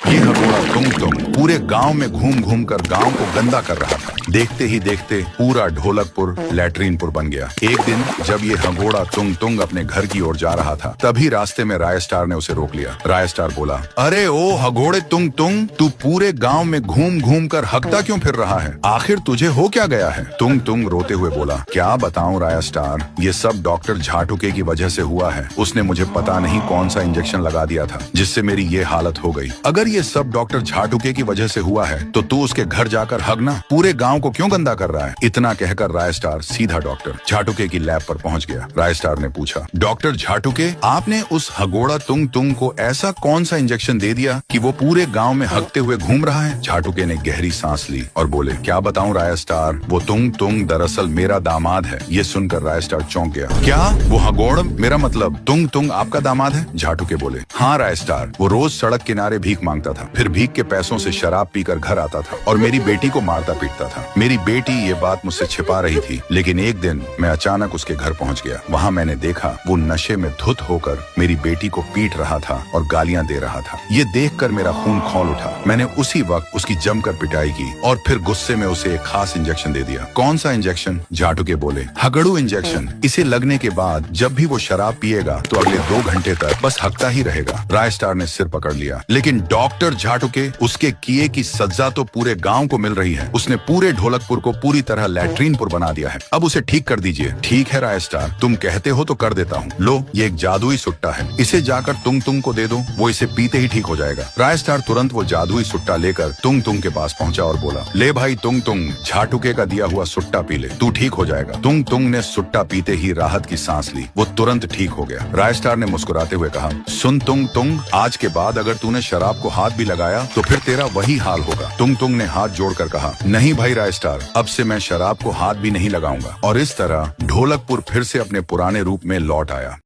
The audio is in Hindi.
ये हगोड़ा तुंग तुंग पूरे गांव में घूम घूम कर गांव को गंदा कर रहा था। देखते ही देखते पूरा ढोलकपुर लैट्रीनपुर बन गया। एक दिन जब ये हगोड़ा तुंग तुंग अपने घर की ओर जा रहा था, तभी रास्ते में राय स्टार ने उसे रोक लिया। राय स्टार बोला, अरे ओ हगोड़े तुंग तुंग, तू पूरे गांव में घूम घूम कर हकता क्यों फिर रहा है? आखिर तुझे हो क्या गया है? तुंग तुंग रोते हुए बोला, क्या बताऊं राय स्टार, ये सब डॉक्टर झाटुके की वजह से हुआ है। उसने मुझे पता नहीं कौन सा इंजेक्शन लगा दिया था जिससे मेरी ये हालत हो गई। अगर ये सब डॉक्टर झाटुके की वजह से हुआ है तो तू उसके घर जाकर हगना, पूरे गांव को क्यों गंदा कर रहा है? इतना कहकर राय स्टार सीधा डॉक्टर झाटुके की लैब पर पहुंच गया। राय स्टार ने पूछा, डॉक्टर झाटुके, आपने उस हगोड़ा तुंग तुंग को ऐसा कौन सा इंजेक्शन दे दिया कि वो पूरे गांव में हगते हुए घूम रहा है? झाटुके ने गहरी सांस ली और बोले, क्या बताऊं राय स्टार, वो तुंग तुंग दरअसल मेरा दामाद है। ये सुनकर राय स्टार चौंक गया। क्या वो हगोड़ मेरा मतलब तुंग तुंग आपका दामाद है? झाटुके बोले, हाँ राय स्टार, वो रोज सड़क किनारे भीख मांगता था, फिर भीख के पैसों से शराब पीकर घर आता था और मेरी बेटी को मारता पीटता था। मेरी बेटी ये बात मुझसे छिपा रही थी, लेकिन एक दिन मैं अचानक उसके घर पहुंच गया। वहां मैंने देखा वो नशे में धुत होकर मेरी बेटी को पीट रहा था और गालियां दे रहा था। ये देखकर मेरा खून खौल उठा। मैंने उसी वक्त उसकी जमकर पिटाई की और फिर गुस्से में उसे एक खास इंजेक्शन दे दिया। कौन सा इंजेक्शन? झाटुके बोले, हगड़ू इंजेक्शन। इसे लगने के बाद जब भी वो शराब पिएगा तो अगले 2 घंटे तक बस हकता ही रहेगा। राय स्टार ने सिर पकड़ लिया। लेकिन डॉक्टर झाटुके, उसके किए की सजा तो पूरे गांव को मिल रही है। उसने पूरे ढोलकपुर को पूरी तरह लैट्रीनपुर बना दिया है। अब उसे ठीक कर दीजिए। ठीक है राय स्टार, तुम कहते हो तो कर देता हूँ। लो, ये एक जादुई सुट्टा है, इसे जाकर तुंग तुंग को दे दो, वो इसे पीते ही ठीक हो जाएगा। राय स्टार तुरंत वो जादुई सुट्टा लेकर तुंग तुंग के पास पहुंचा और बोला, ले भाई तुंग तुंग, झाटुके का दिया हुआ सुट्टा पी ले, तू ठीक हो जाएगा। तुंग तुंग ने सुट्टा पीते ही राहत की सांस ली। वो तुरंत ठीक हो गया। राय स्टार ने मुस्कुराते हुए कहा, सुन तुंग तुंग, आज के बाद अगर तूने शराब को हाथ भी लगाया तो फिर तेरा वही हाल होगा। तुंग तुंग ने हाथ जोड़कर कहा, नहीं भाई राय स्टार, अब से मैं शराब को हाथ भी नहीं लगाऊंगा। और इस तरह ढोलकपुर फिर से अपने पुराने रूप में लौट आया।